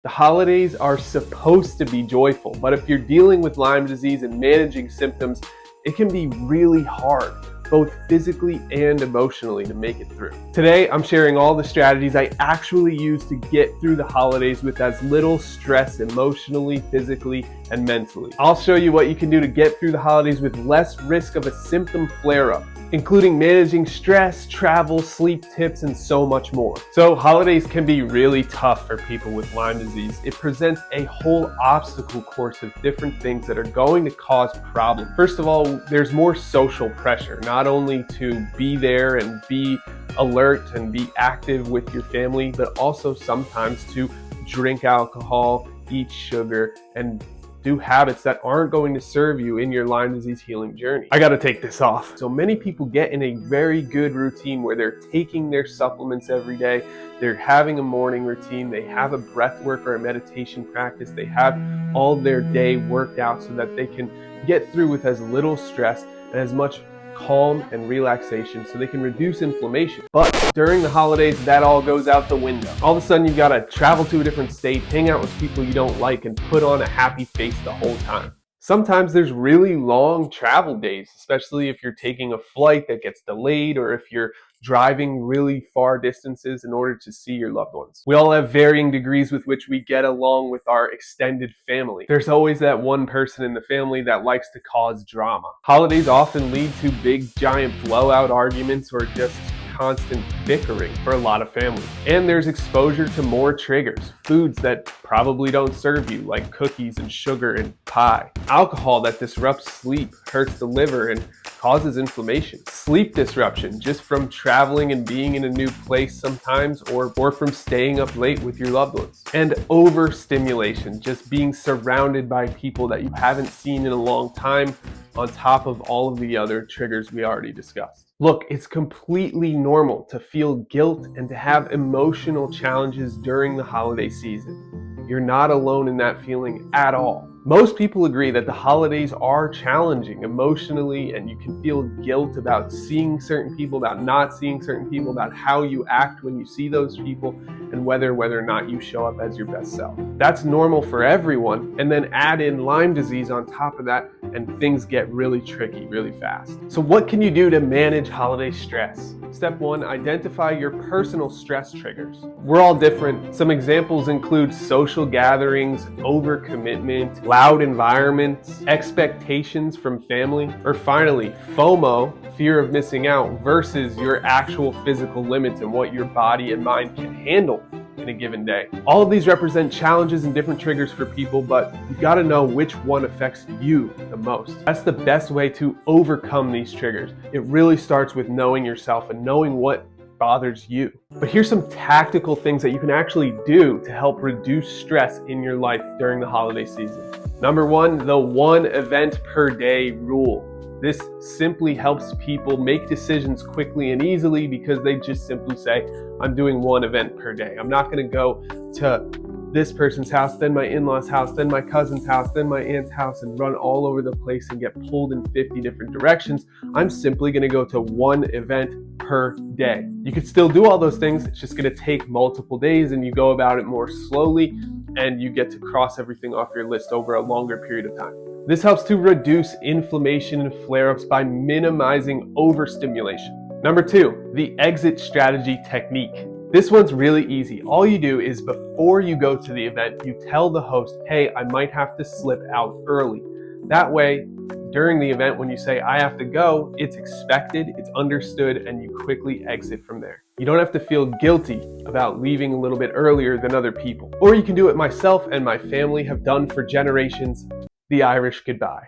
The holidays are supposed to be joyful, but if you're dealing with Lyme disease and managing symptoms, it can be really hard, both physically and emotionally, to make it through. Today, I'm sharing all the strategies I actually use to get through the holidays with as little stress emotionally, physically, and mentally. I'll show you what you can do to get through the holidays with less risk of a symptom flare-up, including managing stress, travel, sleep tips, and so much more. So holidays can be really tough for people with Lyme disease. It presents a whole obstacle course of different things that are going to cause problems. First of all, there's more social pressure, not only to be there and be alert and be active with your family, but also sometimes to drink alcohol, eat sugar, and do habits that aren't going to serve you in your Lyme disease healing journey. I gotta take this off. So many people get in a very good routine where they're taking their supplements every day, they're having a morning routine, they have a breath work or a meditation practice, they have all their day worked out so that they can get through with as little stress and as much calm and relaxation so they can reduce inflammation. But during the holidays, that all goes out the window. All of a sudden, you've got to travel to a different state, hang out with people you don't like, and put on a happy face the whole time. Sometimes there's really long travel days, especially if you're taking a flight that gets delayed or if you're driving really far distances in order to see your loved ones. We all have varying degrees with which we get along with our extended family. There's always that one person in the family that likes to cause drama. Holidays often lead to big, giant blowout arguments or just constant bickering for a lot of families. And there's exposure to more triggers, foods that probably don't serve you, like cookies and sugar and pie. Alcohol that disrupts sleep, hurts the liver, and causes inflammation. Sleep disruption, just from traveling and being in a new place sometimes, or from staying up late with your loved ones. And overstimulation, just being surrounded by people that you haven't seen in a long time, on top of all of the other triggers we already discussed. Look, it's completely normal to feel guilt and to have emotional challenges during the holiday season. You're not alone in that feeling at all. Most people agree that the holidays are challenging emotionally, and you can feel guilt about seeing certain people, about not seeing certain people, about how you act when you see those people, and whether or not you show up as your best self. That's normal for everyone, and then add in Lyme disease on top of that, and things get really tricky really fast. So what can you do to manage holiday stress? Step 1, identify your personal stress triggers. We're all different. Some examples include social gatherings, overcommitment, loud environments, expectations from family, or finally, FOMO, fear of missing out, versus your actual physical limits and what your body and mind can handle in a given day. All of these represent challenges and different triggers for people, but you've got to know which one affects you the most. That's the best way to overcome these triggers. It really starts with knowing yourself and knowing what bothers you. But here's some tactical things that you can actually do to help reduce stress in your life during the holiday season. Number 1, the 1 event per day rule. This simply helps people make decisions quickly and easily because they just simply say, I'm doing 1 event per day. I'm not going to go to this person's house, then my in-laws' house, then my cousin's house, then my aunt's house, and run all over the place and get pulled in 50 different directions. I'm simply going to go to 1 event per day. You could still do all those things. It's just going to take multiple days, and you go about it more slowly, and you get to cross everything off your list over a longer period of time. This helps to reduce inflammation and flare-ups by minimizing overstimulation. Number 2, the exit strategy technique. This one's really easy. All you do is before you go to the event, you tell the host, hey, I might have to slip out early. That way, during the event, when you say, I have to go, it's expected, it's understood, and you quickly exit from there. You don't have to feel guilty about leaving a little bit earlier than other people. Or you can do it myself and my family have done for generations, the Irish goodbye.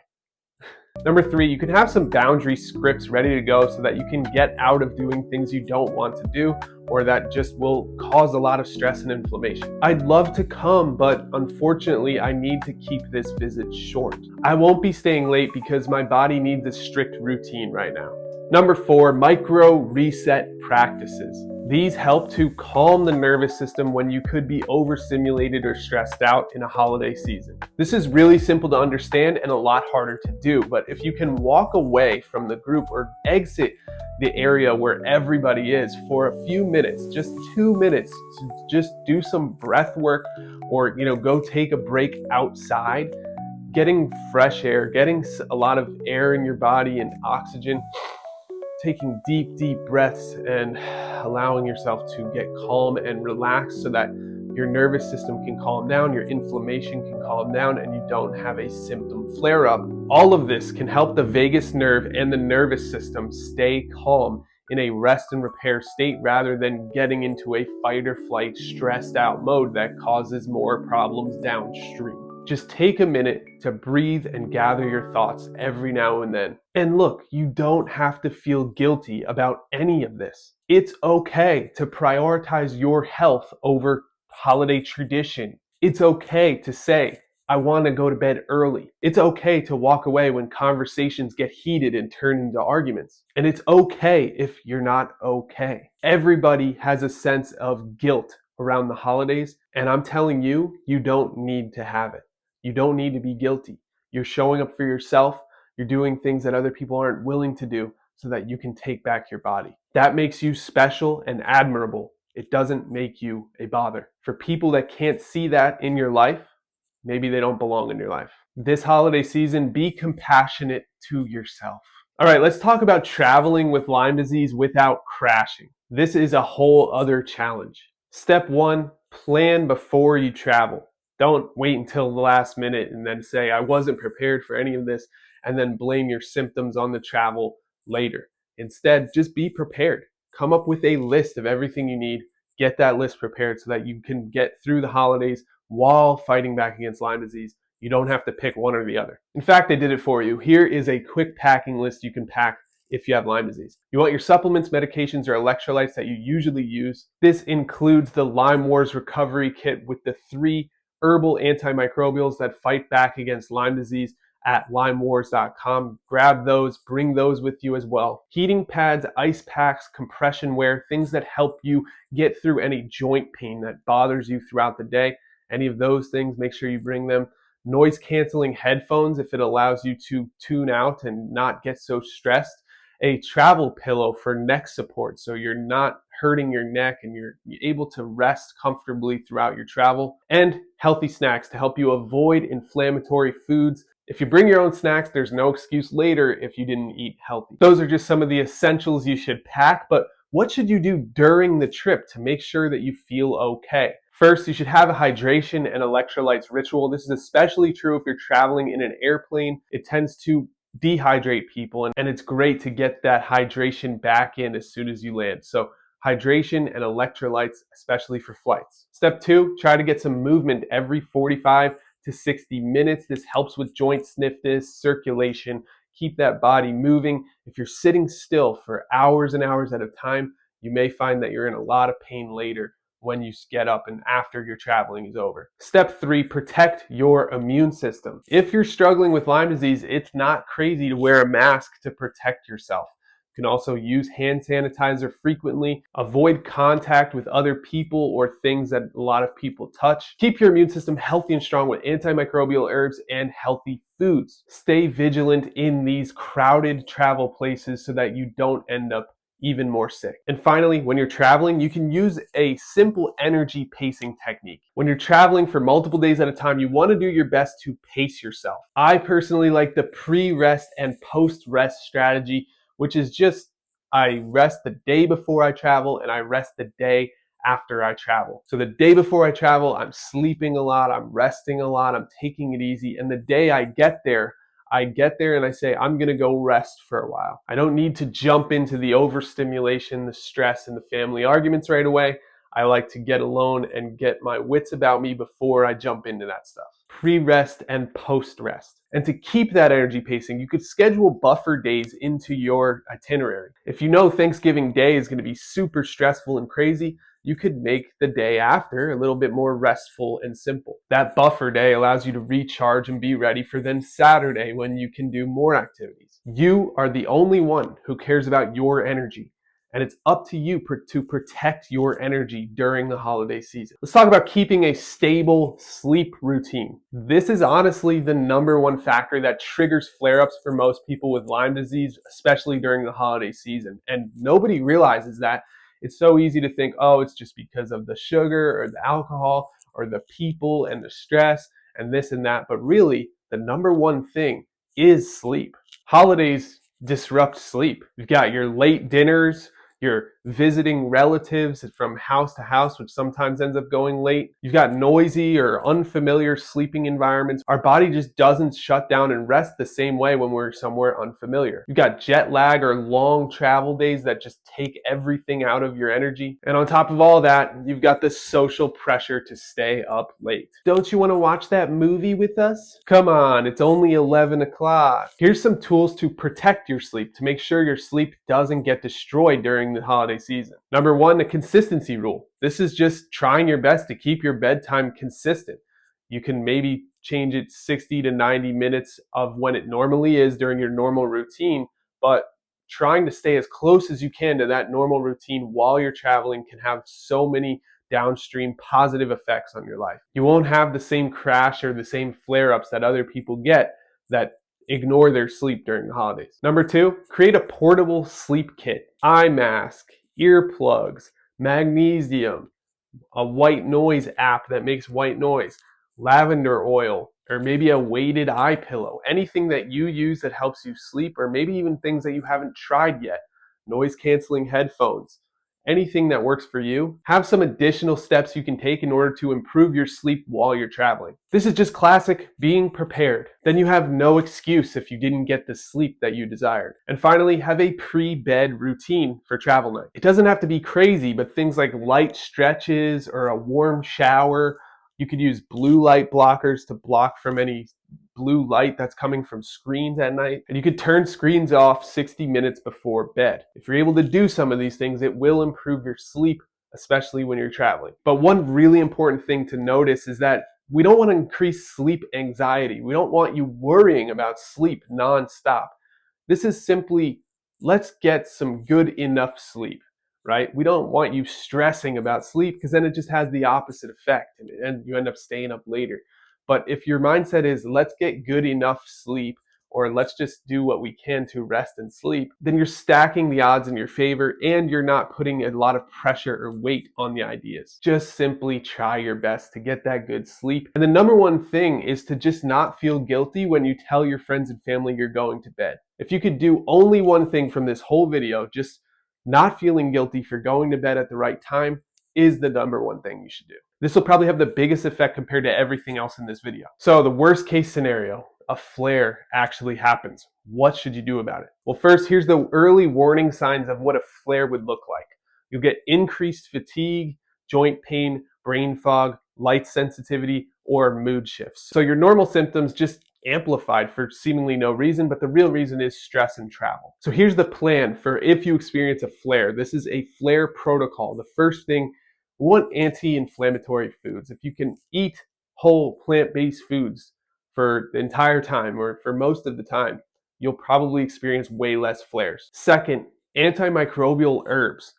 Number 3, you can have some boundary scripts ready to go so that you can get out of doing things you don't want to do or that just will cause a lot of stress and inflammation. I'd love to come, but unfortunately, I need to keep this visit short. I won't be staying late because my body needs a strict routine right now. Number 4, micro reset practices. These help to calm the nervous system when you could be overstimulated or stressed out in a holiday season. This is really simple to understand and a lot harder to do, but if you can walk away from the group or exit the area where everybody is for a few minutes, just 2 minutes, to just do some breath work or go take a break outside, getting fresh air, getting a lot of air in your body and oxygen, taking deep breaths and allowing yourself to get calm and relaxed so that your nervous system can calm down, your inflammation can calm down, and you don't have a symptom flare up. All of this can help the vagus nerve and the nervous system stay calm in a rest and repair state rather than getting into a fight or flight, stressed out mode that causes more problems downstream. Just take a minute to breathe and gather your thoughts every now and then. And look, you don't have to feel guilty about any of this. It's okay to prioritize your health over holiday tradition. It's okay to say, I want to go to bed early. It's okay to walk away when conversations get heated and turn into arguments. And it's okay if you're not okay. Everybody has a sense of guilt around the holidays, and I'm telling you, you don't need to have it. You don't need to be guilty. You're showing up for yourself. You're doing things that other people aren't willing to do so that you can take back your body. That makes you special and admirable. It doesn't make you a bother. For people that can't see that in your life, maybe they don't belong in your life. This holiday season, be compassionate to yourself. All right, let's talk about traveling with Lyme disease without crashing. This is a whole other challenge. Step one, plan before you travel. Don't wait until the last minute and then say, I wasn't prepared for any of this, and then blame your symptoms on the travel later. Instead, just be prepared. Come up with a list of everything you need. Get that list prepared so that you can get through the holidays while fighting back against Lyme disease. You don't have to pick one or the other. In fact, I did it for you. Here is a quick packing list you can pack if you have Lyme disease. You want your supplements, medications, or electrolytes that you usually use. This includes the Lyme Wars Recovery Kit with the 3 herbal antimicrobials that fight back against Lyme disease at limewars.com. Grab those, bring those with you as well. Heating pads, ice packs, compression wear, things that help you get through any joint pain that bothers you throughout the day. Any of those things, make sure you bring them. Noise canceling headphones if it allows you to tune out and not get so stressed. A travel pillow for neck support so you're not hurting your neck and you're able to rest comfortably throughout your travel. And healthy snacks to help you avoid inflammatory foods. If you bring your own snacks, there's no excuse later if you didn't eat healthy. Those are just some of the essentials you should pack, but what should you do during the trip to make sure that you feel okay? First, you should have a hydration and electrolytes ritual. This is especially true if you're traveling in an airplane. It tends to dehydrate people, and it's great to get that hydration back in as soon as you land. So hydration and electrolytes, especially for flights. Step 2, try to get some movement every 45 to 60 minutes. This helps with joint stiffness, circulation, keep that body moving. If you're sitting still for hours and hours at a time, you may find that you're in a lot of pain later when you get up and after your traveling is over. Step 3, protect your immune system. If you're struggling with Lyme disease, it's not crazy to wear a mask to protect yourself. You can also use hand sanitizer frequently. Avoid contact with other people or things that a lot of people touch. Keep your immune system healthy and strong with antimicrobial herbs and healthy foods. Stay vigilant in these crowded travel places so that you don't end up even more sick. And finally, when you're traveling, you can use a simple energy pacing technique. When you're traveling for multiple days at a time, you want to do your best to pace yourself. I personally like the pre-rest and post-rest strategy, which is just I rest the day before I travel and I rest the day after I travel. So the day before I travel, I'm sleeping a lot, I'm resting a lot, I'm taking it easy. And the day I get there and I say, I'm going to go rest for a while. I don't need to jump into the overstimulation, the stress, and the family arguments right away. I like to get alone and get my wits about me before I jump into that stuff. Pre-rest and post-rest. And to keep that energy pacing, you could schedule buffer days into your itinerary. If you know Thanksgiving Day is going to be super stressful and crazy, you could make the day after a little bit more restful and simple. That buffer day allows you to recharge and be ready for then Saturday when you can do more activities. You are the only one who cares about your energy. and it's up to you to protect your energy during the holiday season. Let's talk about keeping a stable sleep routine. This is honestly the number one factor that triggers flare-ups for most people with Lyme disease, especially during the holiday season. And nobody realizes that. It's so easy to think, oh, it's just because of the sugar or the alcohol or the people and the stress and this and that. But really, the number one thing is sleep. Holidays disrupt sleep. You've got your late dinners, you're visiting relatives from house to house, which sometimes ends up going late. You've got noisy or unfamiliar sleeping environments. Our body just doesn't shut down and rest the same way when we're somewhere unfamiliar. You've got jet lag or long travel days that just take everything out of your energy. And on top of all that, you've got the social pressure to stay up late. Don't you want to watch that movie with us? Come on, it's only 11 o'clock. Here's some tools to protect your sleep, to make sure your sleep doesn't get destroyed during the holiday season. Number one, the consistency rule. This is just trying your best to keep your bedtime consistent. You can maybe change it 60 to 90 minutes of when it normally is during your normal routine, but trying to stay as close as you can to that normal routine while you're traveling can have so many downstream positive effects on your life. You won't have the same crash or the same flare-ups that other people get that ignore their sleep during the holidays. Number two, create a portable sleep kit. Eye mask, earplugs, magnesium, a white noise app that makes white noise, lavender oil, or maybe a weighted eye pillow. Anything that you use that helps you sleep, or maybe even things that you haven't tried yet. Noise canceling headphones. Anything that works for you. Have some additional steps you can take in order to improve your sleep while you're traveling. This is just classic being prepared. Then you have no excuse if you didn't get the sleep that you desired. And finally, have a pre-bed routine for travel night. It doesn't have to be crazy, but things like light stretches or a warm shower. You could use blue light blockers to block from any blue light that's coming from screens at night. And you could turn screens off 60 minutes before bed. If you're able to do some of these things, it will improve your sleep, especially when you're traveling. But one really important thing to notice is that we don't want to increase sleep anxiety. We don't want you worrying about sleep nonstop. This is simply, let's get some good enough sleep, right? We don't want you stressing about sleep because then it just has the opposite effect and you end up staying up later. But if your mindset is, let's get good enough sleep, or let's just do what we can to rest and sleep, then you're stacking the odds in your favor and you're not putting a lot of pressure or weight on the ideas. Just simply try your best to get that good sleep. And the number one thing is to just not feel guilty when you tell your friends and family you're going to bed. If you could do only one thing from this whole video, just not feeling guilty for going to bed at the right time is the number one thing you should do. This will probably have the biggest effect compared to everything else in this video. So the worst case scenario, a flare actually happens. What should you do about it? Well, first, here's the early warning signs of what a flare would look like. You'll get increased fatigue, joint pain, brain fog, light sensitivity, or mood shifts. So your normal symptoms just amplified for seemingly no reason, but the real reason is stress and travel. So here's the plan for if you experience a flare. This is a flare protocol. The first thing, we want anti-inflammatory foods. If you can eat whole plant-based foods for the entire time or for most of the time, you'll probably experience way less flares. Second, antimicrobial herbs.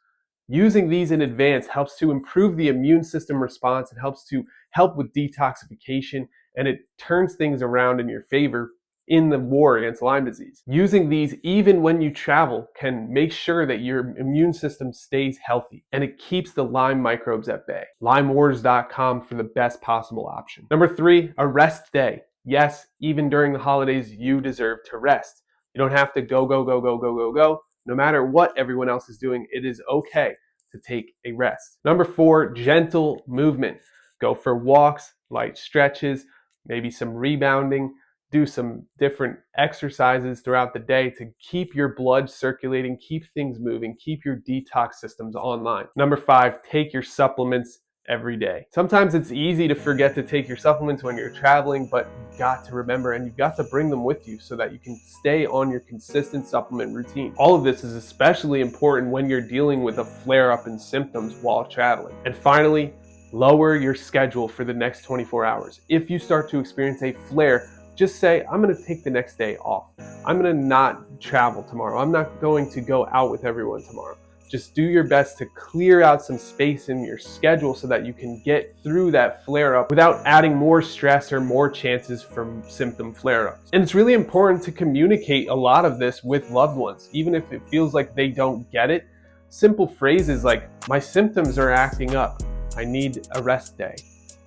Using these in advance helps to improve the immune system response. It helps to help with detoxification, and it turns things around in your favor in the war against Lyme disease. Using these even when you travel can make sure that your immune system stays healthy and it keeps the Lyme microbes at bay. LymeWars.com for the best possible option. Number three, a rest day. Yes, even during the holidays, you deserve to rest. You don't have to go. No matter what everyone else is doing, it is okay to take a rest. Number four, gentle movement. Go for walks, light stretches, maybe some rebounding. Do some different exercises throughout the day to keep your blood circulating, keep things moving, keep your detox systems online. Number five, take your supplements every day. Sometimes it's easy to forget to take your supplements when you're traveling, but you've got to remember and you've got to bring them with you so that you can stay on your consistent supplement routine. All of this is especially important when you're dealing with a flare-up in symptoms while traveling. And finally, lower your schedule for the next 24 hours. If you start to experience a flare, just say, I'm going to take the next day off. I'm going to not travel tomorrow. I'm not going to go out with everyone tomorrow. Just do your best to clear out some space in your schedule so that you can get through that flare-up without adding more stress or more chances for symptom flare-ups. And it's really important to communicate a lot of this with loved ones, even if it feels like they don't get it. Simple phrases like, "My symptoms are acting up, I need a rest day,"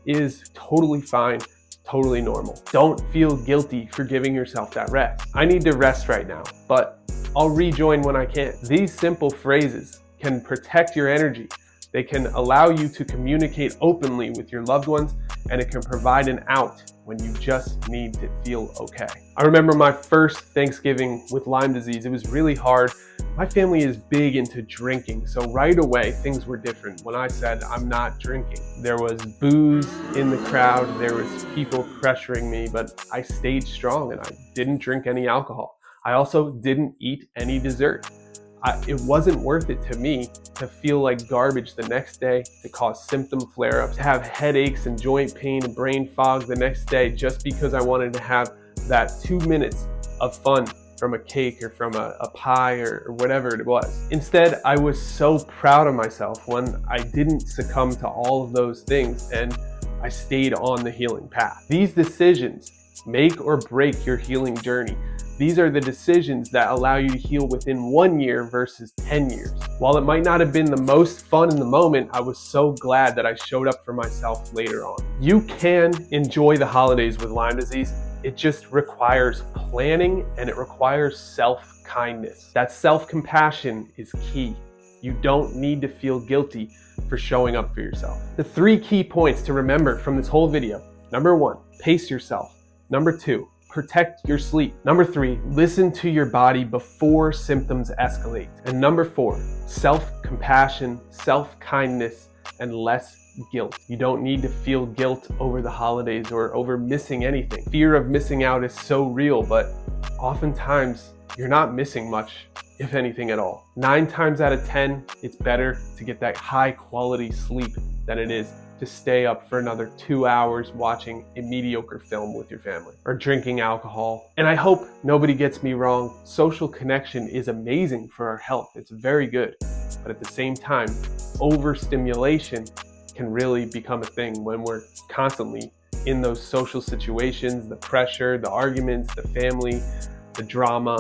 is totally fine, totally normal. Don't feel guilty for giving yourself that rest. "I need to rest right now, but I'll rejoin when I can." These simple phrases can protect your energy. They can allow you to communicate openly with your loved ones, and it can provide an out when you just need to feel okay. I remember my first Thanksgiving with Lyme disease. It was really hard. My family is big into drinking, so right away things were different when I said I'm not drinking. There was booze in the crowd, there was people pressuring me, but I stayed strong and I didn't drink any alcohol. I also didn't eat any dessert. It wasn't worth it to me to feel like garbage the next day, to cause symptom flare-ups, to have headaches and joint pain and brain fog the next day just because I wanted to have that 2 minutes of fun from a cake or from a pie or whatever it was. Instead, I was so proud of myself when I didn't succumb to all of those things and I stayed on the healing path. These decisions make or break your healing journey. These are the decisions that allow you to heal within 1 year versus 10 years. While it might not have been the most fun in the moment, I was so glad that I showed up for myself later on. You can enjoy the holidays with Lyme disease. It just requires planning and it requires self-kindness. That self-compassion is key. You don't need to feel guilty for showing up for yourself. The 3 key points to remember from this whole video: number 1, pace yourself. Number 2, protect your sleep. Number 3, listen to your body before symptoms escalate. And number 4, self-compassion, self-kindness, and less guilt. You don't need to feel guilt over the holidays or over missing anything. Fear of missing out is so real, but oftentimes you're not missing much, if anything at all. 9 times out of 10, it's better to get that high quality sleep than it is to stay up for another 2 hours watching a mediocre film with your family or drinking alcohol. And I hope nobody gets me wrong, social connection is amazing for our health. It's very good. But at the same time, overstimulation can really become a thing when we're constantly in those social situations, the pressure, the arguments, the family, the drama,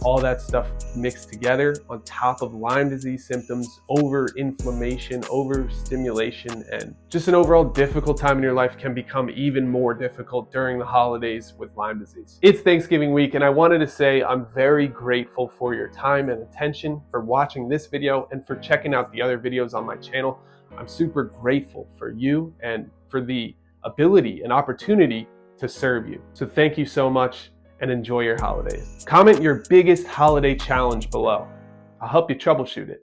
all that stuff mixed together on top of Lyme disease symptoms, over-inflammation, overstimulation, and just an overall difficult time in your life can become even more difficult during the holidays with Lyme disease. It's Thanksgiving week, and I wanted to say I'm very grateful for your time and attention, for watching this video, and for checking out the other videos on my channel. I'm super grateful for you and for the ability and opportunity to serve you. So thank you so much, and enjoy your holidays. Comment your biggest holiday challenge below. I'll help you troubleshoot it.